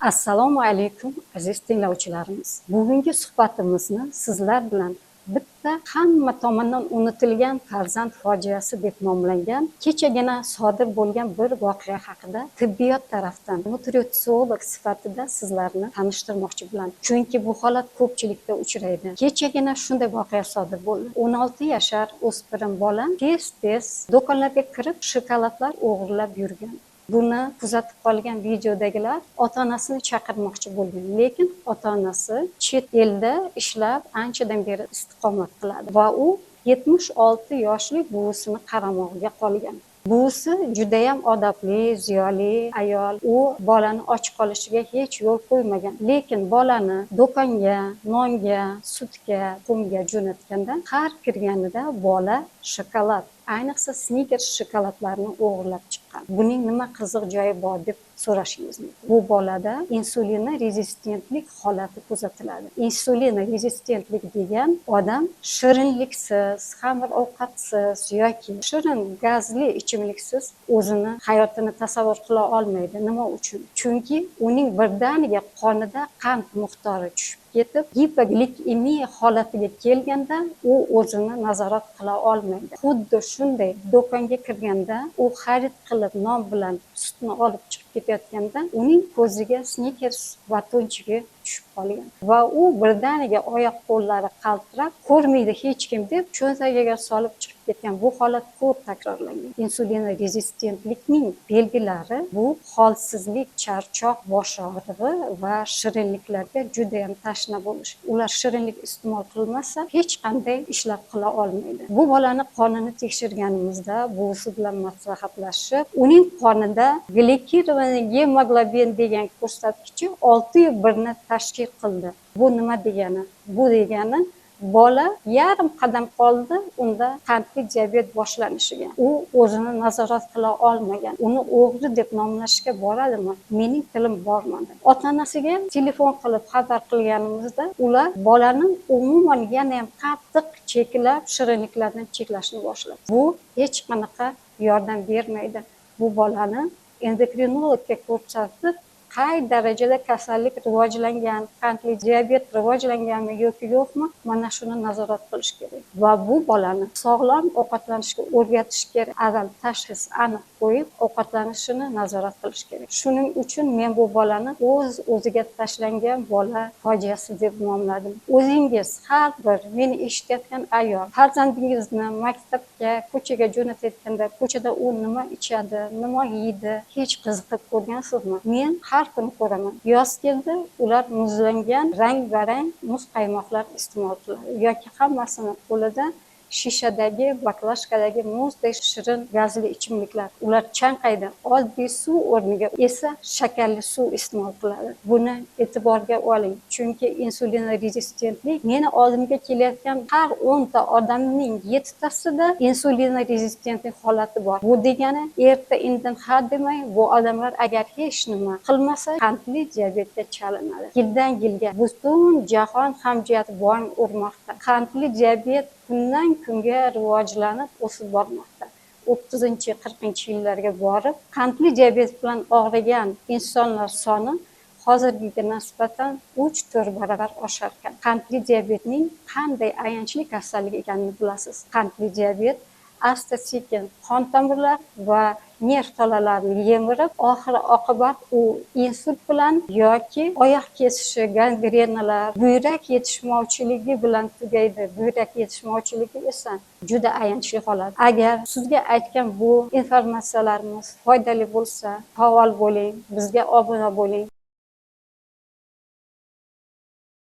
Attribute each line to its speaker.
Speaker 1: Assalomu alaykum aziz tinglovchilarimiz. Bugungi suhbatimizni sizlar bilan bitta hamma tomonidan unutilgan farzand fojiasi deb nomlangan kechagina sodir bo'lgan bir voqea haqida tibbiyot tarafdan nutritsiolog sifatida sizlarni tanishtirmoqchi bo'laman. Chunki bu holat ko'pchilikda uchraydi. Kechagina shunday voqea sodir bo'ldi. 16 yashar o'spirin bola tez do'konlarga kirib shokoladlar o'g'irlab yurgan. Buni kuzatib qolgan videodagilar ota-onasini chaqirmoqchi bo'lgan, lekin ota-onasi chet elda ishlab anchadan beri istiqomat qiladi va u 76 yoshli buvisini qaramog'iga qolgan. Buvisi judayam odobli, ziyoli ayol. U bolani och qolishiga hech yo'l qo'ymagan, lekin bolani do'konga, nonga, sutga, tuxumga jo'natganda har kirganida bola shokolad, ayniqsa Snickers shokoladlarini o'g'irlab chiqqan. Buning nima qiziq joyi bor deb so'rashingiz mumkin. Bu bolada insulin rezistentlik holati kuzatiladi. Insulin rezistentlik degan odam shirinliksiz, xamir ovqatsiz yoki shirin gazli ichimliksiz o'zini hayotini tasavvur qila olmaydi. Nima uchun? Chunki uning birdaniga qonida qand miqdori tushib ketib, gipoglikemiya holatiga kelganda u o'zini nazorat qila olmaydi. Xuddi shunday do'konga kirganda u xarid qilib non bilan sutni olib chiqib ketayotganda uning ko'ziga Snickers batonchigi tushib qolgan va u birdaniga oyoq qo'llari qaltirab, ko'rmaydi hech kim deb cho'ntagiga solib chiqib ketgan. Bu holat ko'p takrorlangan. Insulin rezistentlikning belgilari bu holsizlik, charchoq, bosh og'rig'i va shirinliklarga juda ham tashna bo'lish. Ular shirinlik iste'mol qilmasa hech qanday ishlar qila olmaydi. Bu bolani qonini tekshirganimizda buvisi bilan maslahatlashib, uning qonida glikirованный gemoglobin degan ko'rsatkichi 6.1 ni tashkil qildi. Bu nima degani? Bu degani bola yarim qadam qoldi unda qandli diabet boshlanishiga. U o'zini nazorat qila olmagan. Uni o'g'ri deb nomlashga boradimi? Mening tilim bormadi. Ota-onasiga telefon qilib xabar qilganimizda ular bolani umuman yana ham qattiq cheklab, shirinliklardan cheklashni boshladi. Bu hech qanaqa yordam bermaydi. Bu bolani endokrinologga ko'rsatib, qay darajada kasallik rivojlangan, qandli diabet rivojlanganmi yoki yo'qmi, mana shuni nazorat qilish kerak. Va bu bolani sog'lom ovqatlanishga o'rgatish kerak. Avval tashxis aniq qo'yib, ovqatlanishini nazorat qilish kerak. Shuning uchun men bu bolani o'ziga tashlangan bola fojiasi deb nomladim. O'zingiz har bir meni eshitayotgan ayol farzandingizni maktabga, ko'chaga jo'natayotganda, ko'chada u nima ichadi, nima yeydi, hech qiziqib ko'rgansizmi? Men har kuni ko'raman. Yoz keldi, ular muzlangan rang-barang muz qaymoqlar iste'mol qiladi yoki hammasini qo'lida shishadagi, baklashkadagi muzdek shirin gazli ichimliklar. Ular chanqaydi. Oddiy suv o'rniga esa shakarli suv iste'mol qiladi. Buni e'tiborga oling. Chunki insulin rezistentlik meni oldimga kelayotgan har 10 ta odamning 7 tasida insulin rezistentlik holati bor. Bu degani erta-indin har demay bu odamlar agar hech nima qilmasa qandli diabetga chalinadi. Yildan-yilga butun jahon hamjiyati bo'yin urmoqda. Qandli diabet kundan kunga rivojlanib o'sib bormoqda. 30-40-yillarga borib, qandli diabet bilan og'rigan insonlar soni hozirgiga nisbatan 3-4 barobar oshar ekan. Qandli diabetning qanday ayanchli kasallik ekanini bilasiz. Qandli diabet asta-sekin qon tomirlar va nerv tolalarini yemirib, oxiri oqibat u insult bilan yoki oyoq kesishi, gangrenalar, buyrak yetishmovchiligi bilan tugaydi. Buyrak yetishmovchiligi esa juda ayanchli holat. Agar sizga aytgan bu informatsiyalarimiz foydali bo'lsa, faol bo'ling, bizga obuna bo'ling.